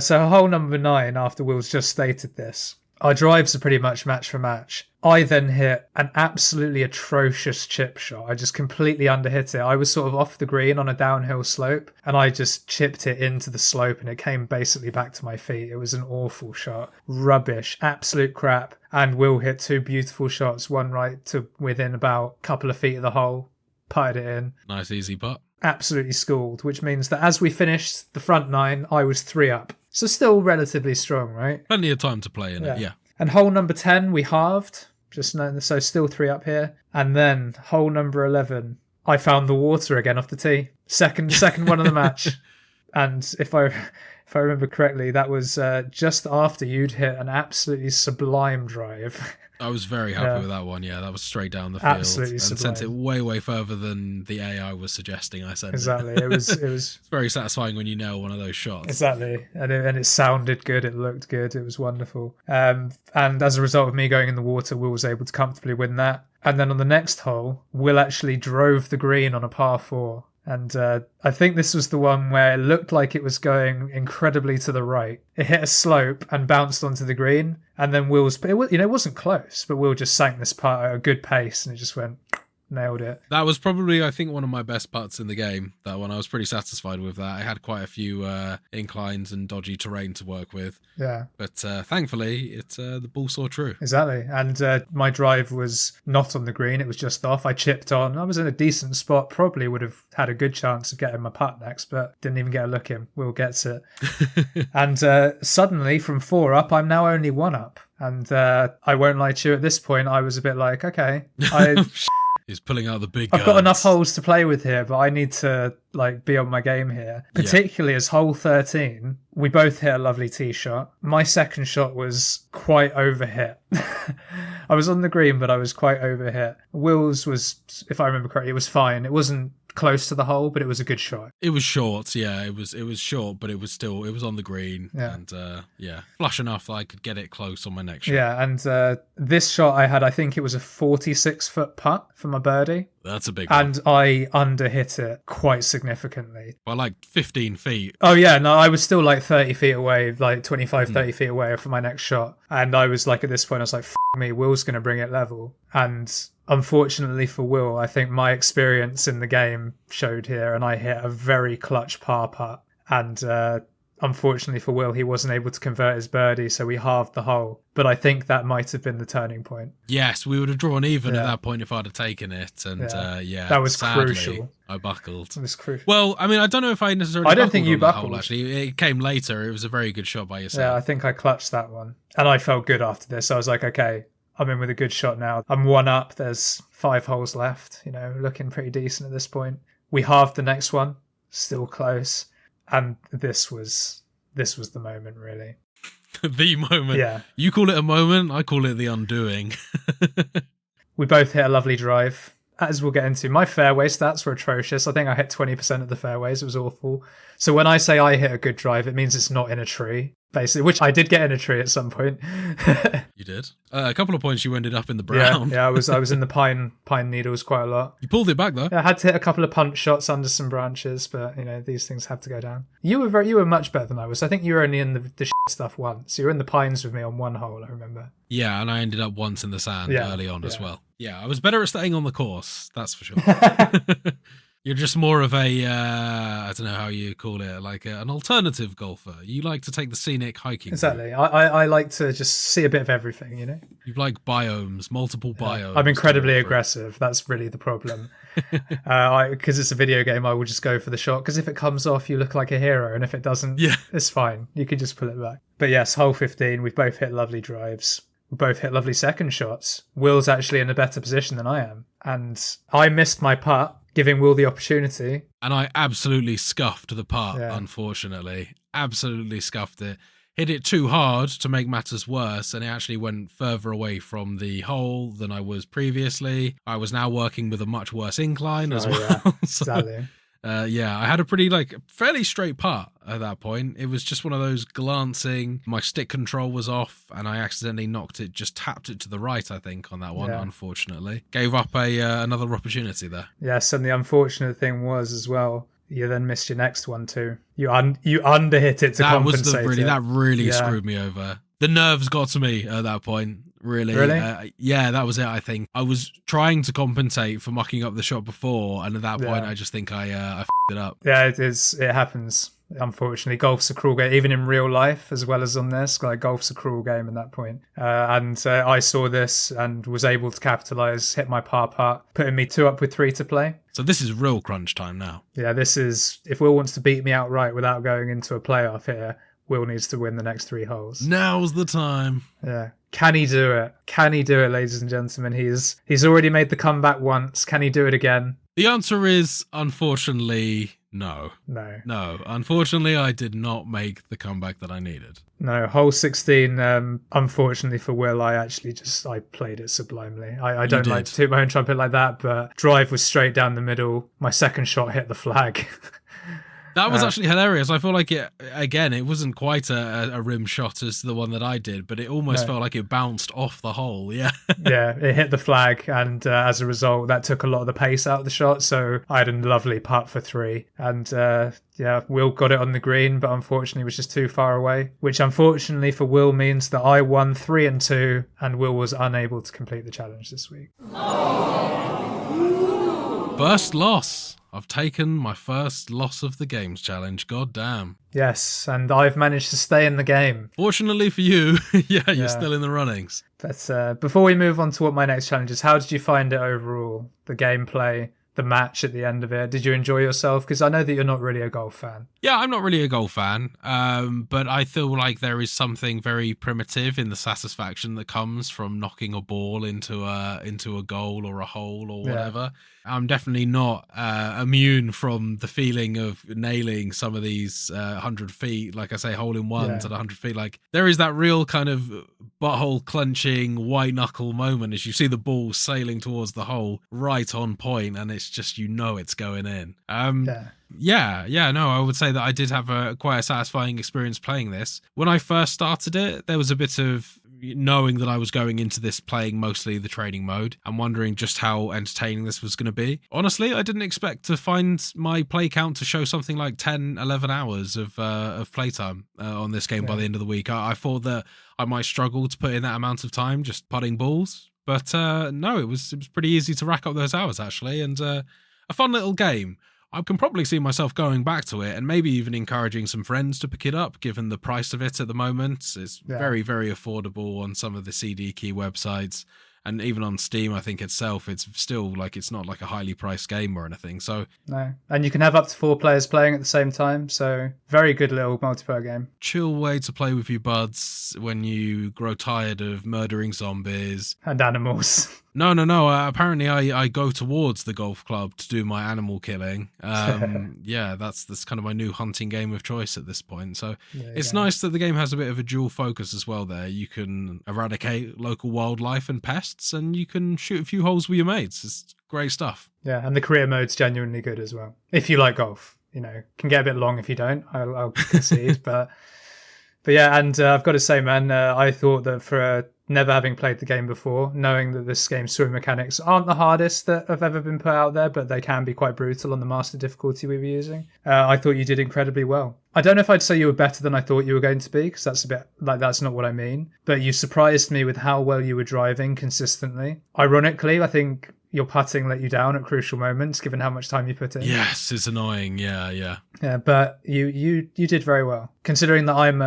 B: So hole number 9, after Will's just stated this. Our drives are pretty much match for match. I then hit an absolutely atrocious chip shot. I just completely underhit it. I was sort of off the green on a downhill slope, and I just chipped it into the slope, and it came basically back to my feet. It was an awful shot. Rubbish. Absolute crap. And Will hit 2 beautiful shots, one right to within about a couple of feet of the hole. Putted it in.
A: Nice easy putt.
B: Absolutely schooled, which means that as we finished the front 9, I was 3 up. So still relatively strong, right?
A: Plenty of time to play in it, yeah.
B: And hole number 10, we halved. So still 3 up here. And then hole number 11, I found the water again off the tee. Second one of the match. And if I remember correctly, that was just after you'd hit an absolutely sublime drive.
A: I was very happy with that one. Yeah, that was straight down the field.
B: Absolutely
A: and
B: sublime.
A: Sent it way further than the AI was suggesting I sent
B: exactly.
A: it.
B: It was
A: It's very satisfying when you nail one of those shots.
B: Exactly. And it sounded good. It looked good. It was wonderful. And as a result of me going in the water, Will was able to comfortably win that. And then on the next hole, Will actually drove the green on a par 4. And I think this was the one where it looked like it was going incredibly to the right. It hit a slope and bounced onto the green. And then it wasn't close, but Will just sank this putt at a good pace, and it just went, nailed it.
A: That was probably, I think, one of my best putts in the game. That one, I was pretty satisfied with that. I had quite a few inclines and dodgy terrain to work with.
B: Yeah.
A: But thankfully, the ball saw true.
B: Exactly. And my drive was not on the green. It was just off. I chipped on. I was in a decent spot. Probably would have had a good chance of getting my putt next, but didn't even get a look in. Will gets it. And suddenly, from 4 up, I'm now only 1 up. And I won't lie to you, at this point, I was a bit like, okay,
A: He's pulling out the big
B: I've got
A: guns.
B: enough holes to play with here, but I need to like be on my game here. Particularly as hole 13, we both hit a lovely tee shot. My second shot was quite overhit. I was on the green, but I was quite overhit. Will's was, if I remember correctly, it was fine. It wasn't close to the hole, but it was a good shot.
A: It was short, yeah. It was short, but it was on the green, and flush enough that I could get it close on my next shot.
B: Yeah, and this shot I had, I think it was a 46-foot putt for my birdie.
A: That's a big one.
B: And I underhit it quite significantly.
A: By like 15 feet.
B: Oh yeah, no, I was still like 30 feet away, like 25, 30 feet away for my next shot. And I was like, at this point, I was like, F me, Will's going to bring it level. And unfortunately for Will, I think my experience in the game showed here, and I hit a very clutch par putt. And unfortunately for Will, he wasn't able to convert his birdie, so we halved the hole. But I think that might have been the turning point.
A: Yes, we would have drawn even at that point if I'd have taken it. And
B: that was
A: sadly,
B: crucial.
A: I buckled.
B: It was crucial.
A: Well, I mean, I don't know if I necessarily.
B: I don't think you
A: on that
B: buckled.
A: hole, actually, it came later. It was a very good shot by yourself.
B: Yeah, I think I clutched that one, and I felt good after this. I was like, okay, I'm in with a good shot now. I'm one up. There's 5 holes left. You know, looking pretty decent at this point. We halved the next one, still close, and this was the moment, really.
A: The moment.
B: Yeah.
A: You call it a moment, I call it the undoing.
B: We both hit a lovely drive. As we'll get into, my fairway stats were atrocious. I think I hit 20% of the fairways. It was awful. So when I say I hit a good drive, it means it's not in a tree, basically, which I did get in a tree at some point.
A: You did. A couple of points you ended up in the brown.
B: Yeah, I was in the pine needles quite a lot.
A: You pulled it back though.
B: Yeah, I had to hit a couple of punch shots under some branches, but you know, these things have to go down. You were much better than I was. I think you were only in the shit stuff once. You were in the pines with me on one hole, I remember.
A: Yeah, and I ended up once in the sand early on as well. Yeah, I was better at staying on the course, that's for sure. You're just more of a, I don't know how you call it, like an alternative golfer. You like to take the scenic hiking.
B: Exactly. I like to just see a bit of everything, you know?
A: You like biomes, multiple biomes.
B: I'm incredibly aggressive. That's really the problem. Because it's a video game, I will just go for the shot. Because if it comes off, you look like a hero. And if it doesn't, it's fine. You can just pull it back. But yes, hole 15, we've both hit lovely drives. We both hit lovely second shots. Will's actually in a better position than I am. And I missed my putt, giving Will the opportunity.
A: And I absolutely scuffed the putt, unfortunately. Absolutely scuffed it. Hit it too hard to make matters worse, and it actually went further away from the hole than I was previously. I was now working with a much worse incline as well.
B: Yeah, exactly.
A: I had a pretty, fairly straight putt at that point. It was just one of those glancing, my stick control was off, and I accidentally tapped it to the right, I think, on that one, unfortunately. Gave up another opportunity there.
B: Yes, and the unfortunate thing was, as well, you then missed your next one too. You underhit it to compensate.
A: That really screwed me over. The nerves got to me at that point. Really? That was it, I think. I was trying to compensate for mucking up the shot before, and at that point, I just think I f***ed it up.
B: Yeah, it is. It happens. Unfortunately, golf's a cruel game, even in real life as well as on this. Like, golf's a cruel game at that point. And I saw this and was able to capitalise, hit my par putt, putting me 2 up with 3 to play.
A: So this is real crunch time now.
B: Yeah, this is, if Will wants to beat me outright without going into a playoff here, Will needs to win the next 3 holes.
A: Now's the time.
B: Yeah. Can he do it? Can he do it, ladies and gentlemen? He's already made the comeback once. Can he do it again?
A: The answer is, unfortunately, no.
B: No.
A: Unfortunately, I did not make the comeback that I needed.
B: No, hole 16, unfortunately for Will, I played it sublimely. I don't like to toot my own trumpet like that, but drive was straight down the middle. My second shot hit the flag.
A: That was actually hilarious. I feel like it wasn't quite a rim shot as the one that I did, but it almost felt like it bounced off the hole. Yeah.
B: Yeah, it hit the flag, and as a result, that took a lot of the pace out of the shot. So I had a lovely putt for 3. And Will got it on the green, but unfortunately was just too far away, which unfortunately for Will means that I won 3 and 2, and Will was unable to complete the challenge this week.
A: First loss. I've taken my first loss of the games challenge. God damn.
B: Yes, and I've managed to stay in the game.
A: Fortunately for you, you're still in the runnings.
B: But before we move on to what my next challenge is, how did you find it overall? The gameplay, the match at the end of it? Did you enjoy yourself? Because I know that you're not really a golf fan.
A: Yeah, I'm not really a golf fan, but I feel like there is something very primitive in the satisfaction that comes from knocking a ball into a goal or a hole or whatever. I'm definitely not immune from the feeling of nailing some of these 100 feet, like I say, hole in ones at 100 feet. Like there is that real kind of butthole clenching, white knuckle moment as you see the ball sailing towards the hole right on point, and it's just, it's going in. No, I would say that I did have quite a satisfying experience playing this. When I first started it, there was a bit of knowing that I was going into this playing mostly the training mode and wondering just how entertaining this was going to be. Honestly, I didn't expect to find my play count to show something like 10, 11 hours of playtime on this game by the end of the week. I thought that I might struggle to put in that amount of time just putting balls, but no, it was pretty easy to rack up those hours actually, and a fun little game. I can probably see myself going back to it and maybe even encouraging some friends to pick it up, given the price of it at the moment. It's very, very affordable on some of the CD key websites. And even on Steam, I think itself, it's still like, it's not like a highly priced game or anything. So
B: no, and you can have up to 4 players playing at the same time. So very good little multiplayer game.
A: Chill way to play with your buds when you grow tired of murdering zombies
B: and animals.
A: No. Apparently, I go towards the golf club to do my animal killing. That's kind of my new hunting game of choice at this point. So it's nice that the game has a bit of a dual focus as well there. You can eradicate local wildlife and pests, and you can shoot a few holes with your mates. It's great stuff. Yeah,
B: and the career mode's genuinely good as well. If you like golf, can get a bit long if you don't, I'll concede. but yeah, and I've got to say, man, I thought that for never having played the game before, knowing that this game's story mechanics aren't the hardest that have ever been put out there, but they can be quite brutal on the master difficulty we were using. I thought you did incredibly well. I don't know if I'd say you were better than I thought you were going to be, because that's a bit like, that's not what I mean. But you surprised me with how well you were driving consistently. Ironically, I think your putting let you down at crucial moments, given how much time you put in.
A: Yes, it's annoying. Yeah,
B: but you did very well, considering that I'm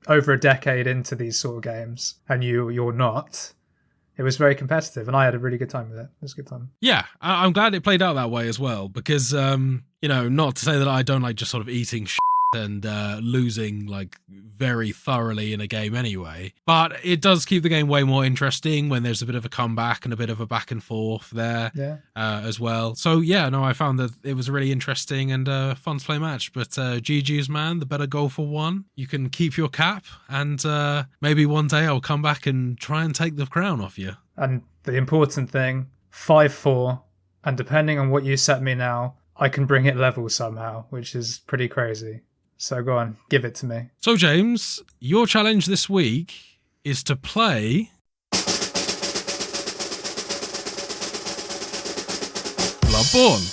B: over a decade into these sort of games, and you're not. It was very competitive, and I had a really good time with it. It was good fun.
A: Yeah, I'm glad it played out that way as well, because not to say that I don't like just sort of eating shit and losing like very thoroughly in a game anyway, but it does keep the game way more interesting when there's a bit of a comeback and a bit of a back and forth there as well. So I found that it was a really interesting and fun to play match. But GG's, man, the better golfer won. You can keep your cap, and maybe one day I'll come back and try and take the crown off you.
B: And the important thing, 5-4, and depending on what you set me now, I can bring it level somehow, which is pretty crazy. So go on, give it to me.
A: So James, your challenge this week is to play Bloodborne.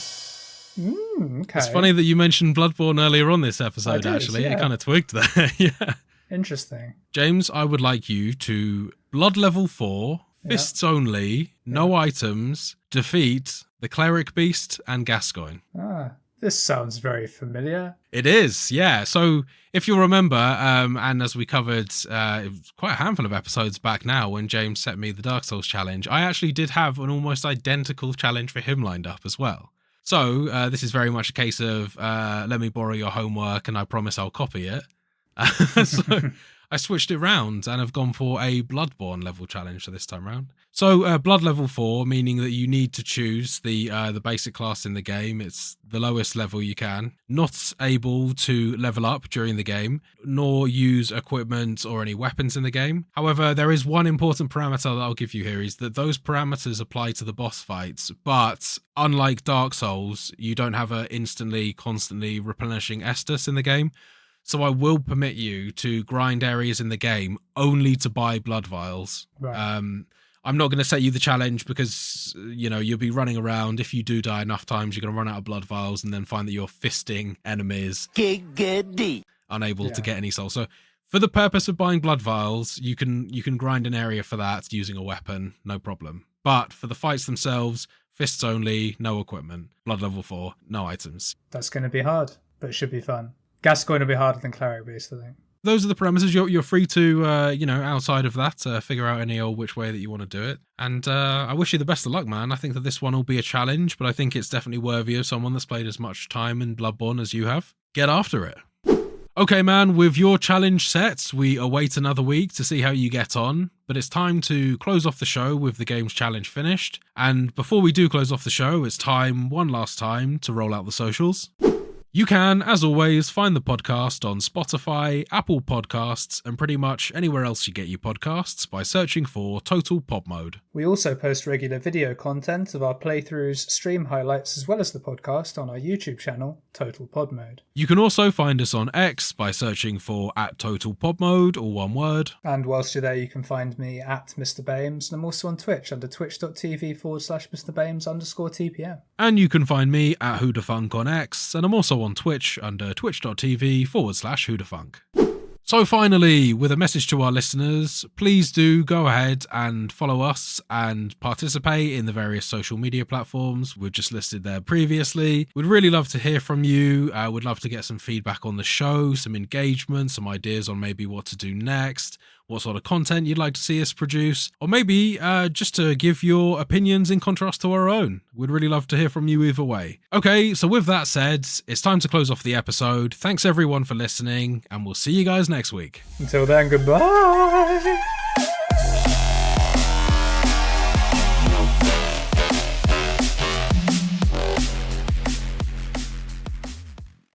B: Okay.
A: It's funny that you mentioned Bloodborne earlier on this episode, actually. It kind of twigged there. Yeah.
B: Interesting.
A: James, I would like you to Blood level 4, fists only, no items, defeat the Cleric Beast and Gascoigne.
B: This sounds very familiar.
A: It is, yeah. So if you'll remember, and as we covered it was quite a handful of episodes back now when James set me the Dark Souls challenge, I actually did have an almost identical challenge for him lined up as well. So this is very much a case of let me borrow your homework and I promise I'll copy it. So I switched it round and have gone for a Bloodborne level challenge for this time round. So Blood level 4, meaning that you need to choose the basic class in the game. It's the lowest level you can. Not able to level up during the game, nor use equipment or any weapons in the game. However, there is one important parameter that I'll give you here, is that those parameters apply to the boss fights, but unlike Dark Souls, you don't have a instantly, constantly replenishing Estus in the game. So I will permit you to grind areas in the game only to buy blood vials. Right. I'm not going to set you the challenge because, you'll be running around. If you do die enough times, you're going to run out of blood vials and then find that you're fisting enemies. Unable to get any souls. So for the purpose of buying blood vials, you can grind an area for that using a weapon, no problem. But for the fights themselves, fists only, no equipment. Blood level 4, no items.
B: That's going to be hard, but it should be fun. Gascoigne will be harder than Cleric Beast, I think.
A: those are the parameters. You're free to, outside of that, figure out any old which way that you want to do it. And I wish you the best of luck, man. I think that this one will be a challenge, but I think it's definitely worthy of someone that's played as much time in Bloodborne as you have. Get after it. Okay, man, with your challenge set, we await another week to see how you get on, but it's time to close off the show with the game's challenge finished. And before we do close off the show, it's time, one last time, to roll out the socials. You can, as always, find the podcast on Spotify, Apple Podcasts, and pretty much anywhere else you get your podcasts by searching for Total Pod Mode.
B: We also post regular video content of our playthroughs, stream highlights, as well as the podcast on our YouTube channel, Total Pod Mode.
A: You can also find us on X by searching for @TotalPodMode, all one word.
B: And whilst you're there, you can find me at Mr. Bames, and I'm also on Twitch under twitch.tv/MrBames_TPM.
A: And you can find me at Whodafunk on X, and I'm also on Twitch under twitch.tv/Whodafunk. So finally, with a message to our listeners, please do go ahead and follow us and participate in the various social media platforms we've just listed there previously. We'd really love to hear from you. We'd love to get some feedback on the show, some engagement, some ideas on maybe what to do next, what sort of content you'd like to see us produce, or maybe just to give your opinions in contrast to our own. We'd really love to hear from you either way. Okay, so with that said, it's time to close off the episode. Thanks everyone for listening, and we'll see you guys next week.
B: Until then, goodbye!